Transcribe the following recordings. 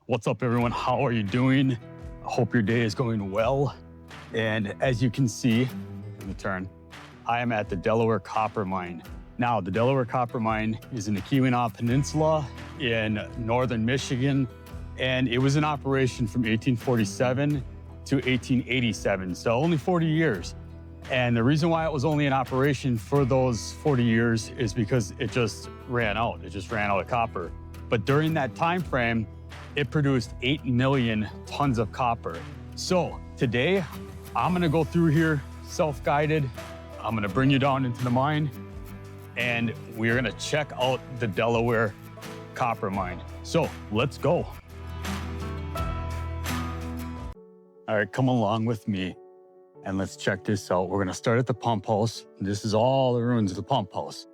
What's up, everyone? How are you doing? I hope your day is going well. And as you can see, let me turn, I am at the Delaware Copper Mine. Now, the Delaware Copper Mine is in the Keweenaw Peninsula in northern Michigan, and it was in operation from 1847 to 1887, so only 40 years. And the reason why it was only in operation for those 40 years is because it just ran out. It just ran out of copper. But during that time frame, it produced 8 million tons of copper. So today, I'm gonna go through here self-guided. I'm gonna bring you down into the mine, and we're gonna check out the Delaware Copper Mine. So let's go. All right, come along with me and let's check this out. We're gonna start at the pump house. This is all the ruins of the pump house,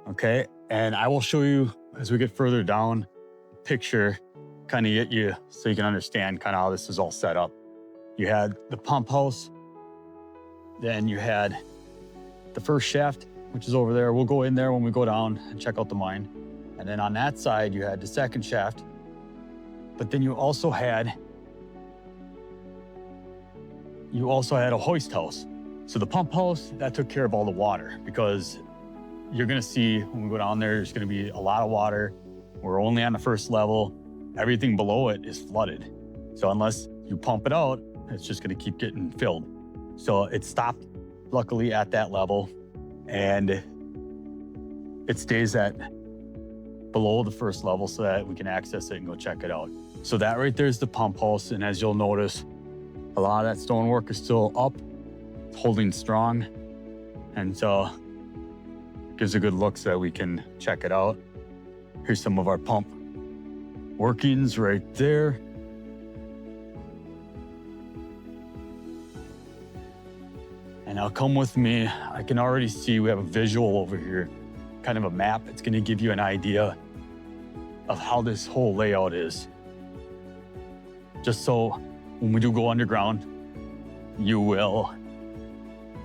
okay? And I will show you as we get further down, picture, kind of get you so you can understand kind of how this is all set up. You had the pump house, then you had the first shaft, which is over there. We'll go in there when we go down and check out the mine. And then on that side, you had the second shaft, but then you also had a hoist house. So the pump house, that took care of all the water, because you're gonna see when we go down there, there's gonna be a lot of water. We're only on the first level. Everything below it is flooded. So unless you pump it out, it's just gonna keep getting filled. So it stopped, luckily, at that level, and it stays at below the first level so that we can access it and go check it out. So that right there is the pump house, and as you'll notice, a lot of that stonework is still up, holding strong, and so it gives a good look so that we can check it out. Here's some of our pump workings right there. And now come with me. I can already see we have a visual over here, kind of a map. It's gonna give you an idea of how this whole layout is. Just so when we do go underground, you will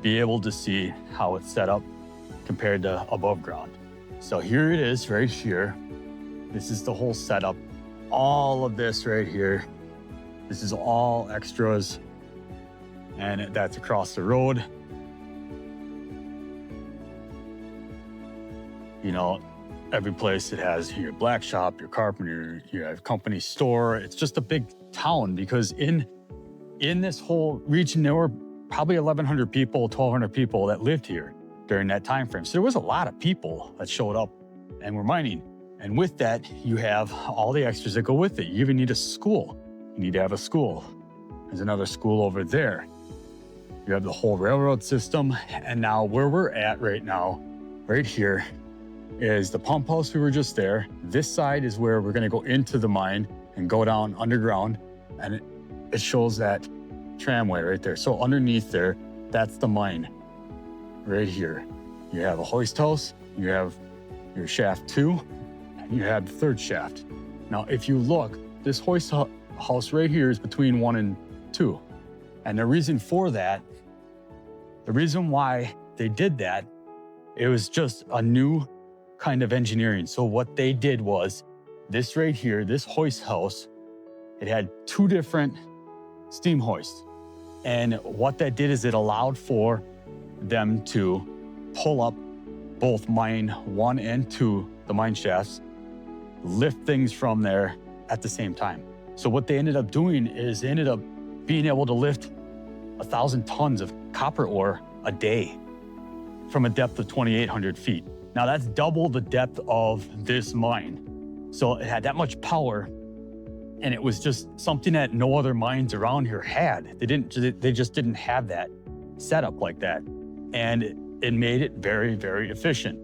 be able to see how it's set up compared to above ground. So here it is right here. This is the whole setup. All of this right here, this is all extras, and that's across the road. You know, every place it has your black shop, your carpenter, you have company store. It's just a big town, because in this whole region, there were probably 1,100 people, 1,200 people that lived here during that time frame. So there was a lot of people that showed up and were mining. And with that, you have all the extras that go with it. You even need a school. You need to have a school. There's another school over there. You have the whole railroad system. And now where we're at right now, right here, is the pump house. We were just there. This side is where we're gonna go into the mine and go down underground. And it shows that tramway right there. So underneath there, that's the mine right here. You have a hoist house, you have your shaft 2, and you have the third shaft. Now, if you look, this hoist house right here is between 1 and 2. And the reason for that, the reason why they did that, it was just a new kind of engineering. So what they did was, this right here, this hoist house, it had 2 different steam hoists. And what that did is it allowed for them to pull up both mine 1 and 2, the mine shafts, lift things from there at the same time. So what they ended up doing is they ended up being able to lift 1,000 tons of copper ore a day from a depth of 2,800 feet. Now that's double the depth of this mine. So it had that much power, and it was just something that no other mines around here had. They just didn't have that setup like that. And it made it very, very efficient.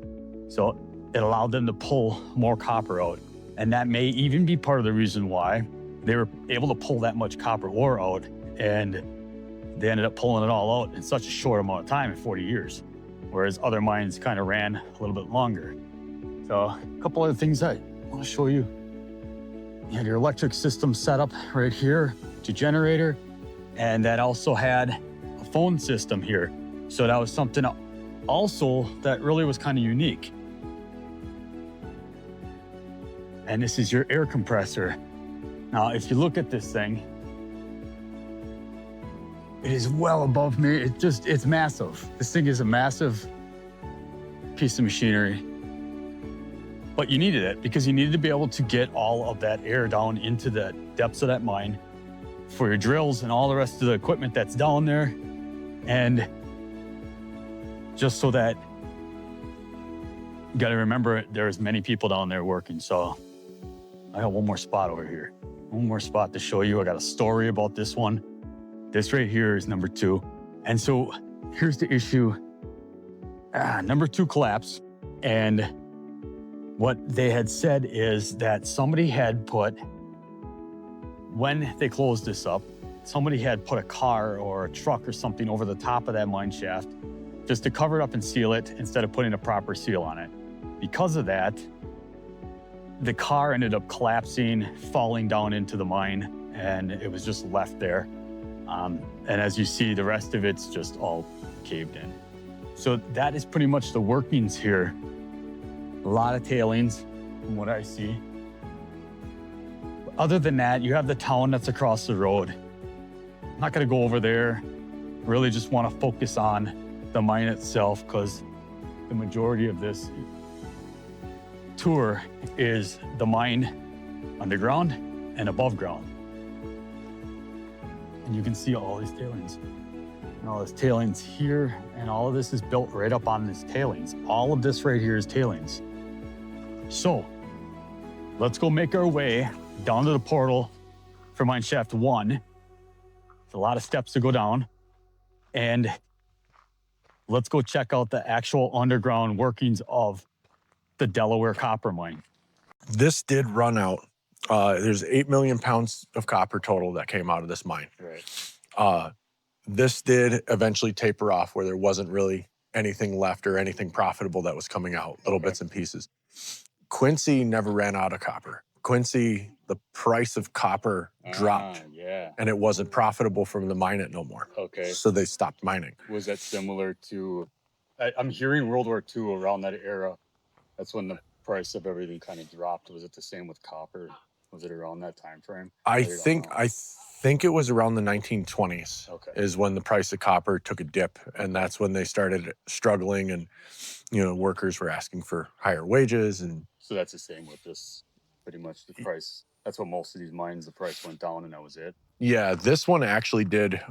So it allowed them to pull more copper out. And that may even be part of the reason why they were able to pull that much copper ore out, and they ended up pulling it all out in such a short amount of time, in 40 years, whereas other mines kind of ran a little bit longer. So a couple other things I want to show you. You had your electric system set up right here, your generator, and that also had a phone system here. So that was something also that really was kind of unique. And this is your air compressor. Now, if you look at this thing, it is well above me. It's massive. This thing is a massive piece of machinery. But you needed it because you needed to be able to get all of that air down into the depths of that mine for your drills and all the rest of the equipment that's down there. And just so that, you gotta remember, there's many people down there working. So I got one more spot over here. One more spot to show you. I got a story about this one. This right here is number 2. And so here's the issue. Number 2 collapsed. And what they had said is that somebody had put, when they closed this up, somebody had put a car or a truck or something over the top of that mine shaft just to cover it up and seal it instead of putting a proper seal on it. Because of that, the car ended up collapsing, falling down into the mine, and it was just left there. And as you see, the rest of it's just all caved in. So that is pretty much the workings here. A lot of tailings from what I see. Other than that, you have the town that's across the road. I'm not gonna go over there. Really just wanna focus on the mine itself because the majority of this tour is the mine underground and above ground. And you can see all these tailings. And all this tailings here, and all of this is built right up on this tailings. All of this right here is tailings. So let's go make our way down to the portal for mine shaft 1. It's a lot of steps to go down. And let's go check out the actual underground workings of the Delaware Copper Mine. This did run out. There's 8 million pounds of copper total that came out of this mine. Right. This did eventually taper off where there wasn't really anything left or anything profitable that was coming out, little bits and pieces. Quincy never ran out of copper. Quincy, the price of copper dropped, and it wasn't profitable from the mine it no more. Okay. So they stopped mining. Was that similar to, I'm hearing World War II around that era? That's when the price of everything kind of dropped. Was it the same with copper? Was it around that time frame? I think it was around the 1920s is when the price of copper took a dip, and that's when they started struggling, and workers were asking for higher wages. And so that's the same with this, pretty much the price. That's what most of these mines, the price went down and that was it. Yeah, this one actually did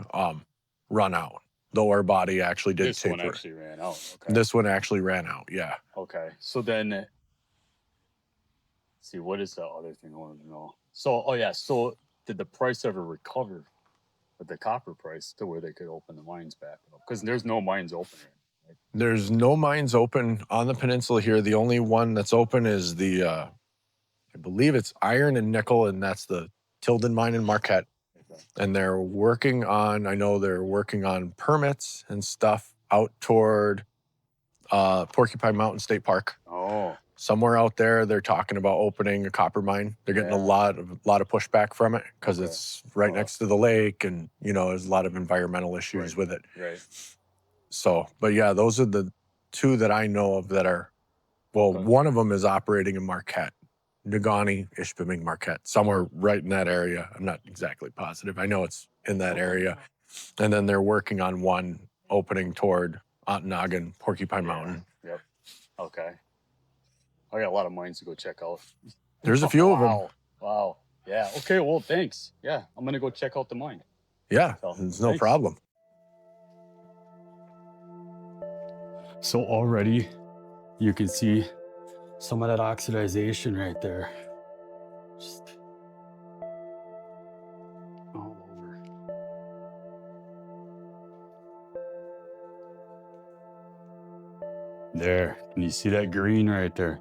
run out. The ore body actually did taper. This one actually ran out. Okay. This one actually ran out, yeah. Okay, so then, see, what is the other thing I wanted to know? So, so did the price ever recover with the copper price to where they could open the mines back up? Because there's no mines open here. Right? There's no mines open on the peninsula here. The only one that's open is the, I believe it's iron and nickel, and that's the Tilden mine in Marquette. Okay. And they're working on, I know they're working on permits and stuff out toward Porcupine Mountain State Park. Oh. Somewhere out there, they're talking about opening a copper mine. They're getting a lot of pushback from it because it's right next to the lake, and there's a lot of environmental issues with it. Right. So, but yeah, those are the 2 that I know of that are. Well, one of them is operating in Marquette, Negaunee, Ishpeming, Marquette, somewhere right in that area. I'm not exactly positive. I know it's in that area, and then they're working on one opening toward Ontonagon, Porcupine Mountain. Yep. Okay. I got a lot of mines to go check out. There's a few of them. Wow. Yeah. Okay. Well, thanks. Yeah. I'm going to go check out the mine. Yeah. It's no problem. So already you can see some of that oxidization right there. Just all over. There. Can you see that green right there?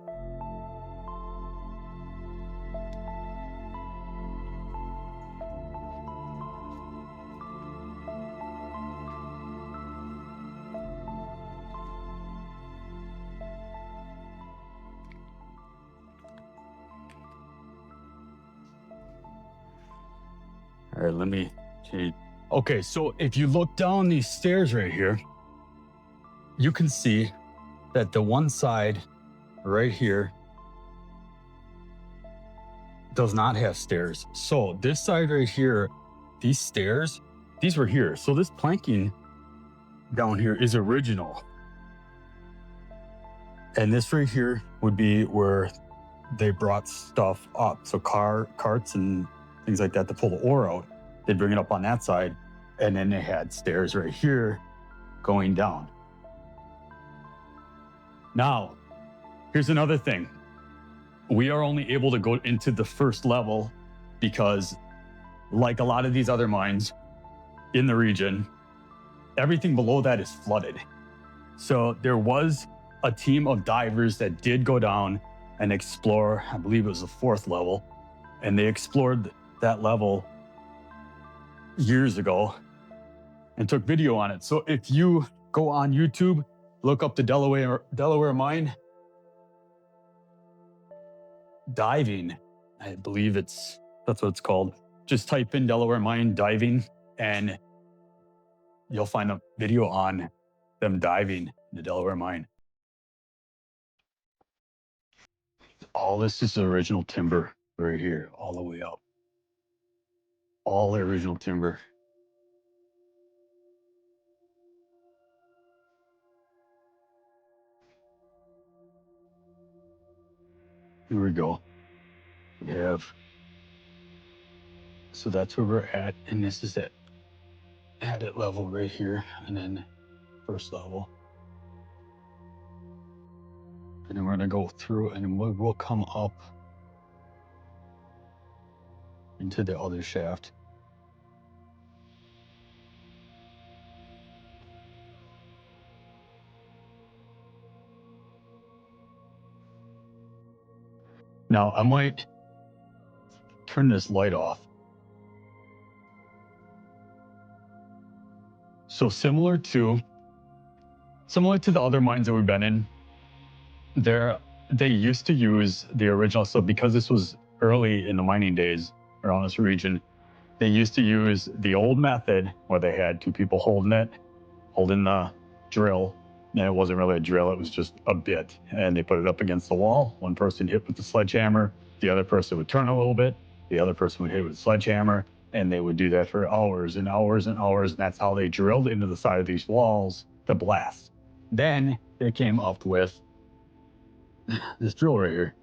All right, let me change. Okay, so if you look down these stairs right here, you can see that the one side right here, does not have stairs. So this side right here, these stairs, these were here. So this planking down here is original. And this right here would be where they brought stuff up. So carts and things like that to pull the ore out. They'd bring it up on that side. And then they had stairs right here going down. Now, here's another thing. We are only able to go into the first level because, like a lot of these other mines in the region, everything below that is flooded. So there was a team of divers that did go down and explore, I believe it was the 4th level, and they explored that level years ago and took video on it. So if you go on YouTube, look up the Delaware Mine diving, I believe that's what it's called. Just type in Delaware Mine diving and you'll find a video on them diving in the Delaware Mine. All this is the original timber right here, all the way up. All the original timber. Here we go. We have, so that's where we're at, and this is it. Edit level right here, and then first level. And then we're gonna go through and we'll come up into the other shaft. Now I might turn this light off. So similar to the other mines that we've been in, they used to use the original. So because this was early in the mining days around this region, they used to use the old method where they had 2 people holding the drill. And it wasn't really a drill, it was just a bit. And they put it up against the wall. One person hit with the sledgehammer, the other person would turn a little bit, the other person would hit with the sledgehammer, and they would do that for hours and hours and hours. And that's how they drilled into the side of these walls to blast. Then they came up with this drill right here.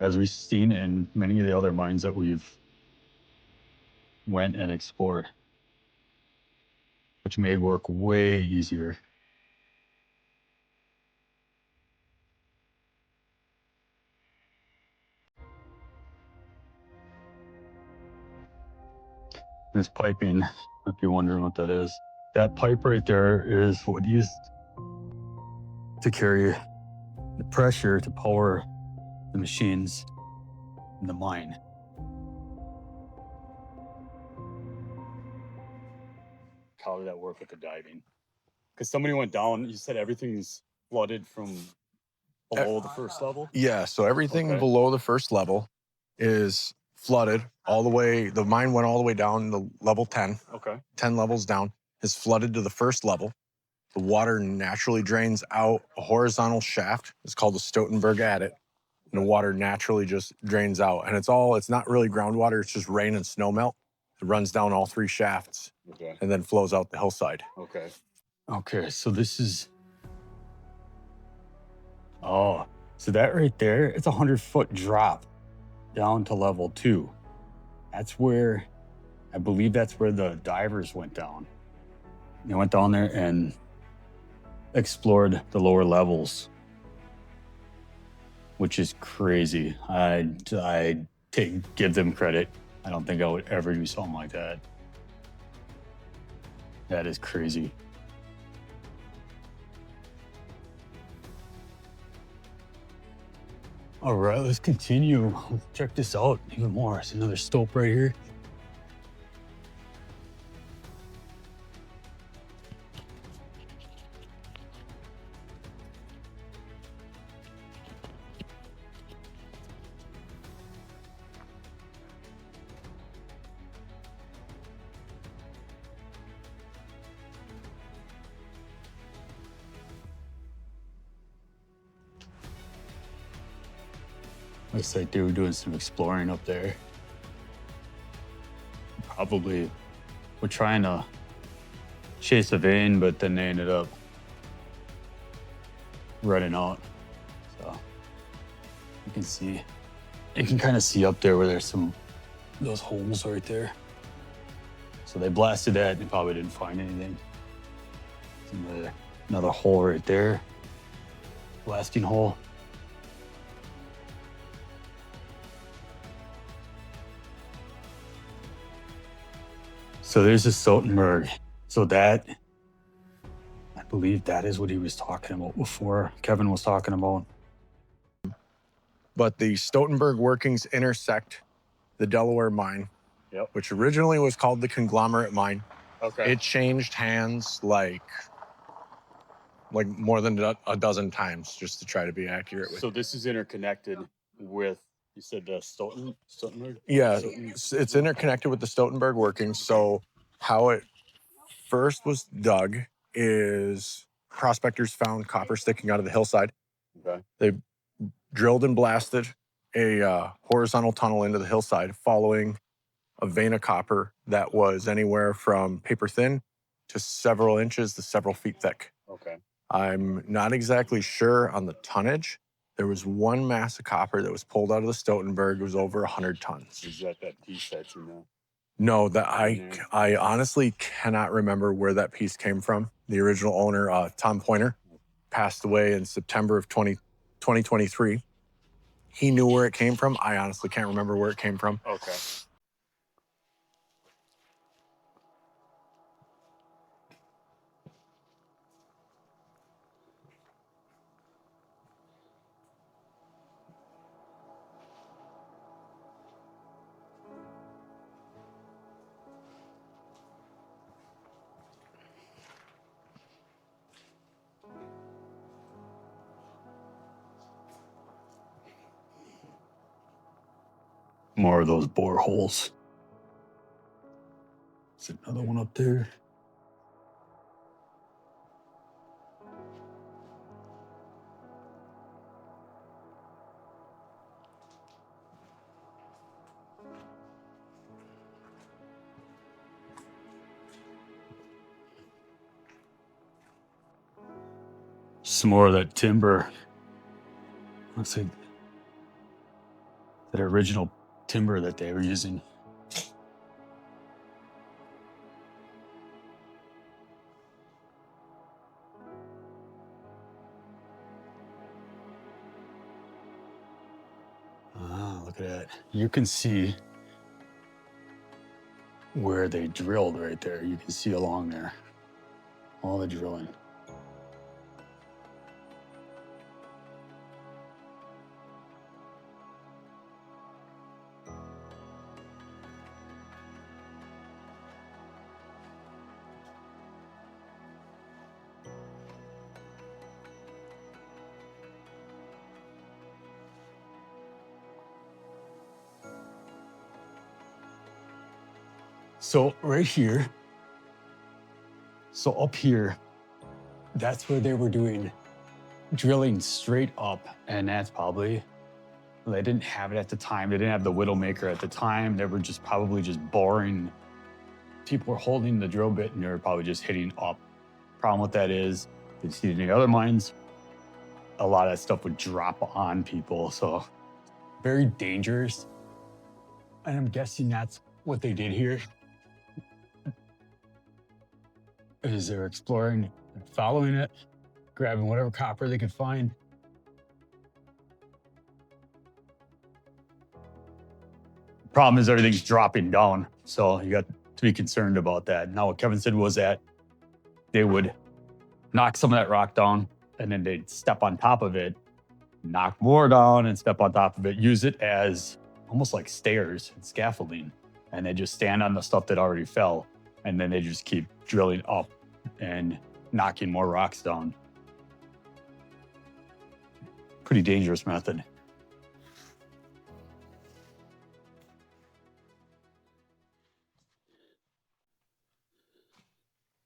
As we've seen in many of the other mines that we've went and explored, which made work way easier. This piping, if you're wondering what that is, that pipe right there is what used to carry the pressure to power the machines in the mine. How did that work with the diving? Because somebody went down, you said everything's flooded from below the first level? Yeah, so everything below the first level is flooded all the way. The mine went all the way down to level 10. Okay. 10 levels down, is flooded to the first level. The water naturally drains out a horizontal shaft. It's called the Stoutenberg adit. And the water naturally just drains out. And it's not really groundwater, it's just rain and snow melt. It runs down all 3 shafts and then flows out the hillside. Okay. Okay, so this is, oh, so that right there, it's a 100-foot drop down to level 2. That's where, I believe that's where the divers went down. They went down there and explored the lower levels, which is crazy. I give them credit. I don't think I would ever do something like that. That is crazy. All right, let's continue. Let's check this out even more. It's another stope right here. Looks like they were doing some exploring up there. Probably were trying to chase a vein, but then they ended up running out. So you can see, you can kind of see up there where there's some those holes right there. So they blasted that and probably didn't find anything. Another hole right there, blasting hole. So there's the Stoutenburg. So that, I believe that is what he was talking about before. Kevin was talking about. But the Stoutenburg workings intersect the Delaware Mine, which originally was called the Conglomerate Mine. Okay. It changed hands like more than a dozen times, just to try to be accurate with. So this is interconnected with, you said the Stoutenburg? Yeah, it's interconnected with the Stoutenburg workings. So how it first was dug is prospectors found copper sticking out of the hillside. Okay. They drilled and blasted a horizontal tunnel into the hillside following a vein of copper that was anywhere from paper thin to several inches to several feet thick. Okay. I'm not exactly sure on the tonnage. There was one mass of copper that was pulled out of the Stoutenburg. It was over 100 tons. Is that piece that you know? No, that I honestly cannot remember where that piece came from. The original owner, Tom Pointer, passed away in September of 2023. He knew where it came from. I honestly can't remember where it came from. Okay. More of those boreholes. There's another one up there. Some more of that timber. Looks like that original timber that they were using. Ah, look at that. You can see where they drilled right there. You can see along there. All the drilling. So right here, so up here, that's where they were doing drilling straight up. And that's probably, they didn't have it at the time. They didn't have the Widowmaker at the time. They were just probably just boring. People were holding the drill bit and they were probably just hitting up. Problem with that is, if you see any other mines, a lot of that stuff would drop on people. So very dangerous. And I'm guessing that's what they did here. Is they're exploring, following it, grabbing whatever copper they could find. Problem is everything's dropping down, so you got to be concerned about that. Now what Kevin said was that they would knock some of that rock down and then they'd step on top of it, knock more down and step on top of it, use it as almost like stairs and scaffolding. And they just stand on the stuff that already fell and then they just keep drilling up and knocking more rocks down. Pretty dangerous method.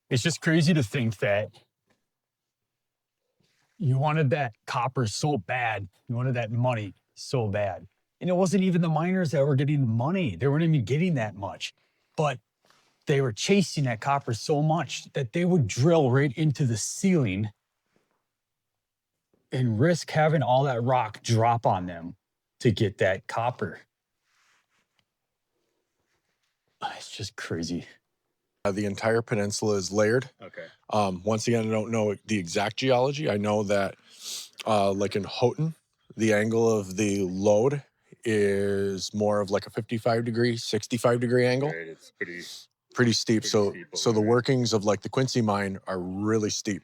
It's just crazy to think that you wanted that copper so bad, you wanted that money so bad, And it wasn't even the miners that were getting the money. They weren't even getting that much. But they were chasing that copper so much that they would drill right into the ceiling and risk having all that rock drop on them to get that copper. It's just crazy. The entire peninsula is layered. Okay. Once again, I don't know the exact geology. I know that like in Houghton, the angle of the lode is more of like a 55-degree, 65-degree angle. Right, it's Pretty steep. pretty So steep so over the there. workings of like the Quincy mine are really steep.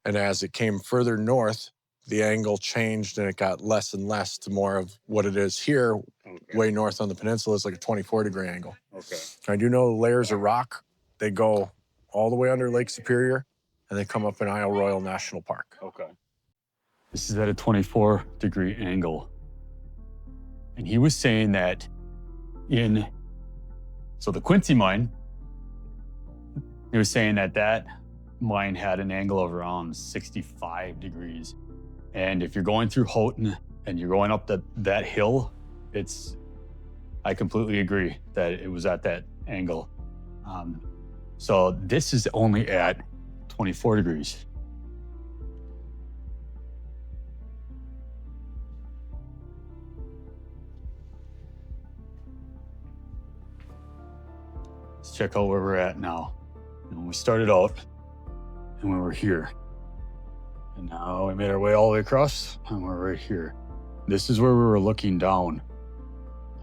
And as it came further north, the angle changed and it got less and less to more of what it is here. Okay. Way north on the peninsula is like a 24-degree angle. Okay. I do know layers of rock, they go all the way under Lake Superior and they come up in Isle Royal National Park. Okay. This is at a 24-degree angle. And he was saying that so the Quincy mine, he was saying that mine had an angle of around 65 degrees. And if you're going through Houghton and you're going up that hill, I completely agree that it was at that angle. So this is only at 24 degrees. Let's check out where we're at now. And when we started out and we were here. And now we made our way all the way across and we're right here. This is where we were looking down,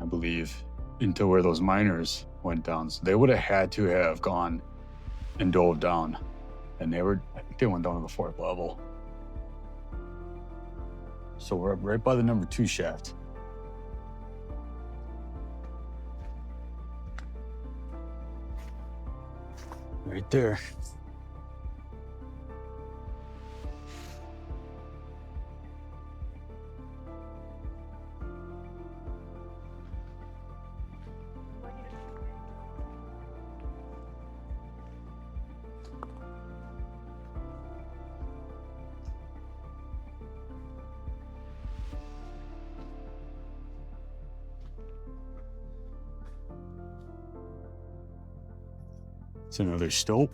I believe, into where those miners went down. So they would have had to have gone and dove down. And I think they went down to the 4th level. So we're up right by the number 2 shaft. Right there. It's another stope.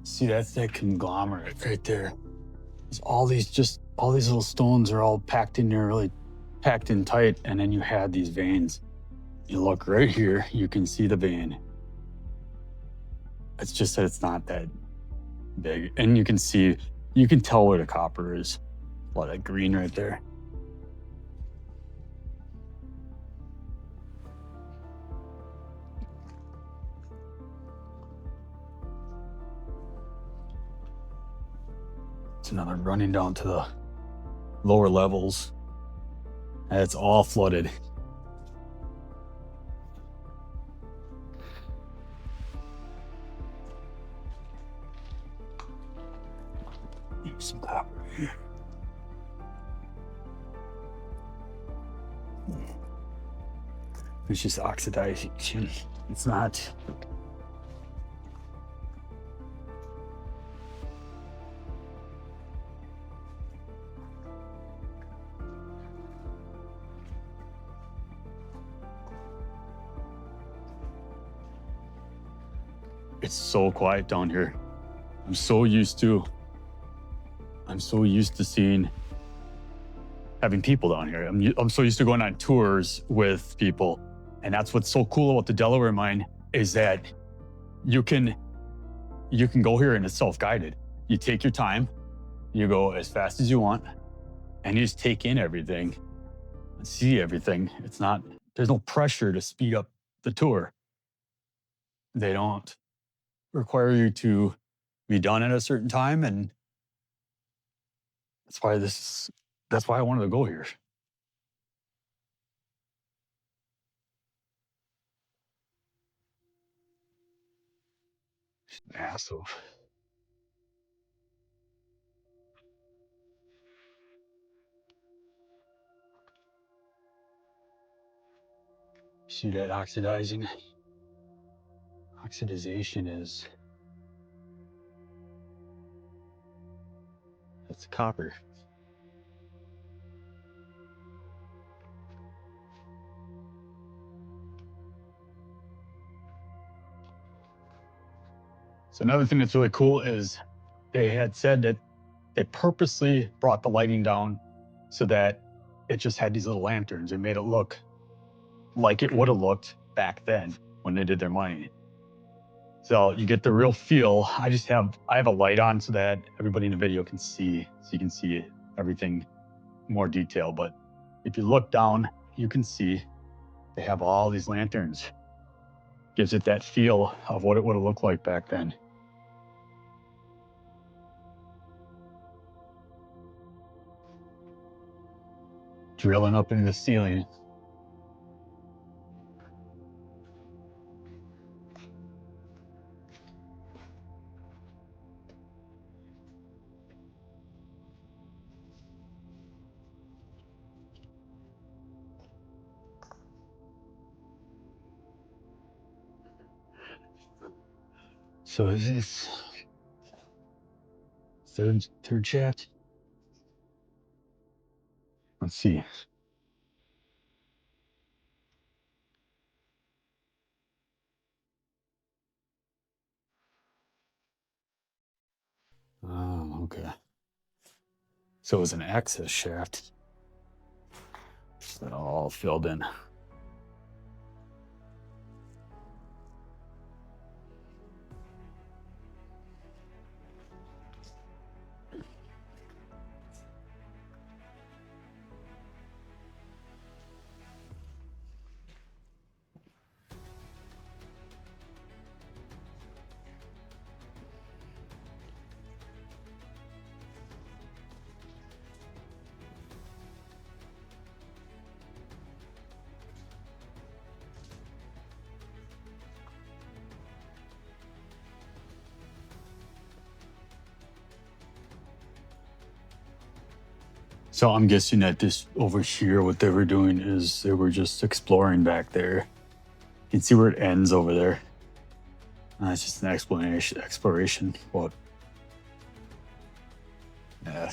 See, that's that conglomerate right there. It's all these little stones are all packed in there, really packed in tight, and then you had these veins. You look right here, you can see the vein. It's just that it's not that big. And you can tell where the copper is. A lot of green right there. It's another running down to the lower levels. And it's all flooded. Some copper here. It's just oxidization. It's not. It's so quiet down here. I'm so used to having people down here. I'm so used to going on tours with people. And that's what's so cool about the Delaware Mine is that you can go here and it's self-guided. You take your time, you go as fast as you want, and you just take in everything and see everything. There's no pressure to speed up the tour. They don't require you to be done at a certain time, and that's why I wanted to go here. Massive. See that oxidization is, that's copper. So another thing that's really cool is they had said that they purposely brought the lighting down so that it just had these little lanterns. It made it look like it would have looked back then when they did their mining. So you get the real feel. I have a light on so that everybody in the video can see, so you can see everything more detail. But if you look down, you can see they have all these lanterns. Gives it that feel of what it would have looked like back then. Drilling up into the ceiling. So is this third shaft? Let's see. Oh, okay. So it was an access shaft that all filled in. So I'm guessing that this over here, what they were doing is they were just exploring back there. You can see where it ends over there. It's just an exploration, but yeah.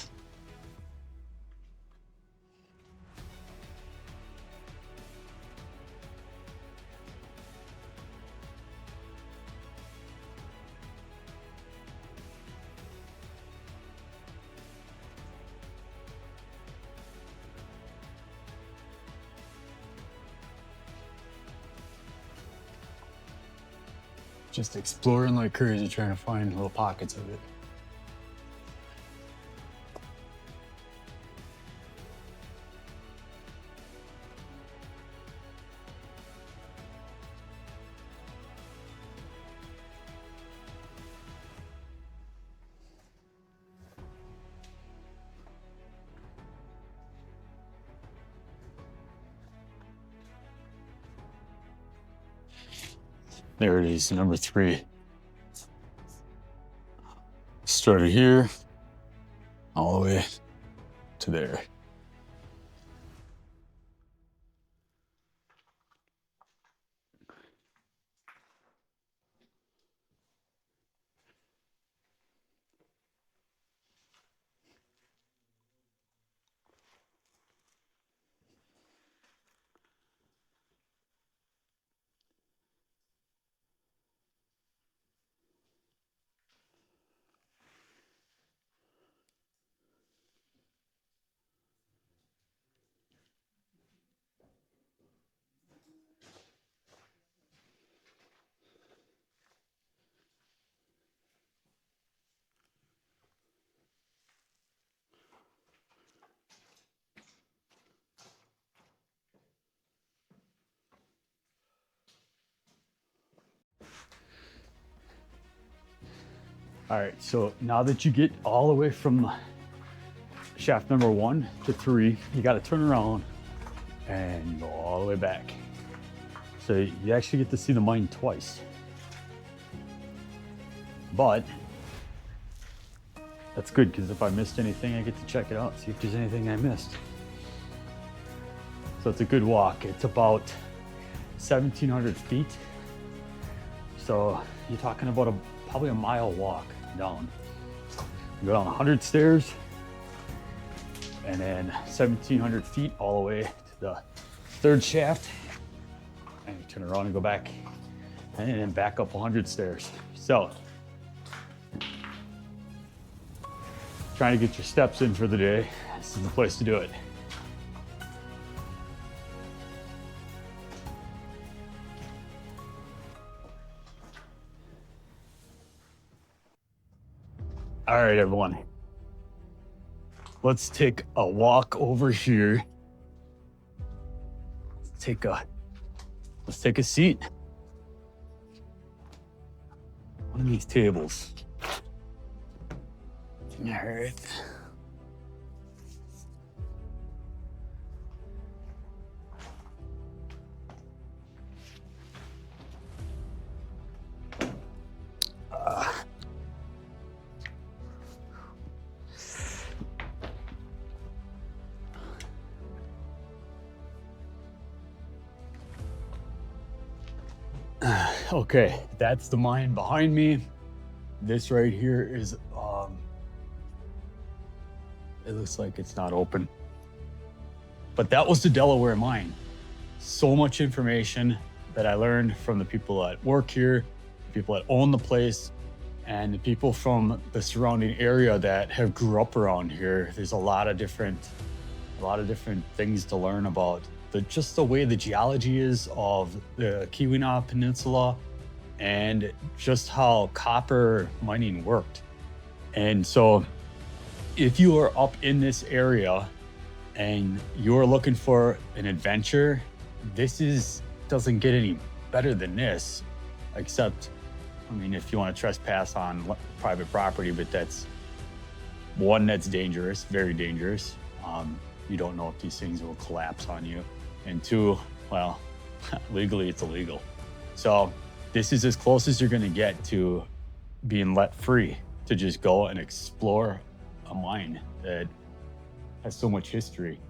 Just exploring like crazy, trying to find little pockets of it. There it is, number 3. Started here, all the way to there. All right, so now that you get all the way from shaft number 1 to 3, you got to turn around and go all the way back. So you actually get to see the mine twice. But that's good, because if I missed anything, I get to check it out, see if there's anything I missed. So it's a good walk. It's about 1,700 feet. So you're talking about probably a mile walk down. You go down 100 stairs and then 1,700 feet all the way to the third shaft. And you turn around and go back and then back up 100 stairs. So trying to get your steps in for the day, this is the place to do it. All right, everyone. Let's take a walk over here. Let's take a seat. One of these tables. All right. Okay, that's the mine behind me. This right here is, it looks like it's not open. But that was the Delaware Mine. So much information that I learned from the people that work here, the people that own the place, and the people from the surrounding area that have grew up around here. There's a lot of different things to learn about just the way the geology is of the Keweenaw Peninsula and just how copper mining worked. And so if you are up in this area and you're looking for an adventure, doesn't get any better than this, except, I mean, if you want to trespass on private property, but that's dangerous, very dangerous. You don't know if these things will collapse on you. And two, well, legally it's illegal. So this is as close as you're gonna get to being let free to just go and explore a mine that has so much history.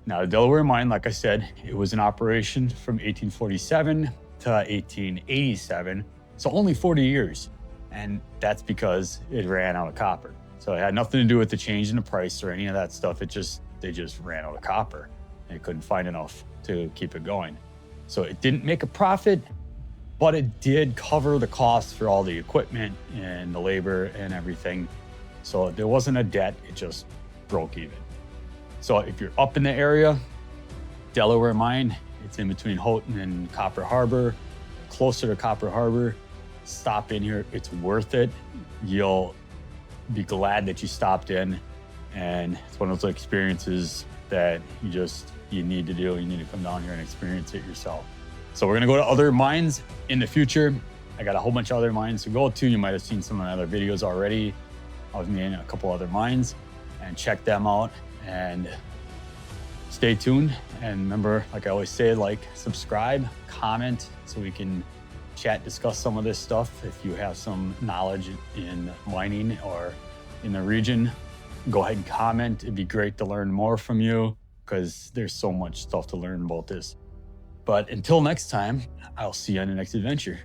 Now, the Delaware Mine, like I said, it was in operation from 1847 to 1887. So only 40 years. And that's because it ran out of copper. So it had nothing to do with the change in the price or any of that stuff. They just ran out of copper. They couldn't find enough to keep it going. So it didn't make a profit, but it did cover the costs for all the equipment and the labor and everything. So there wasn't a debt, it just broke even. So if you're up in the area, Delaware Mine, it's in between Houghton and Copper Harbor, closer to Copper Harbor, stop in here, it's worth it. You'll be glad that you stopped in, and it's one of those experiences that you need to do. You need to come down here and experience it yourself. So we're gonna go to other mines in the future. I got a whole bunch of other mines to go to. You might have seen some of my other videos already of me in a couple other mines, and check them out and stay tuned. And remember, like I always say, like, subscribe, comment, so we can chat, discuss some of this stuff. If you have some knowledge in mining or in the region, go ahead and comment. It'd be great to learn more from you, because there's so much stuff to learn about this. But until next time, I'll see you on the next adventure.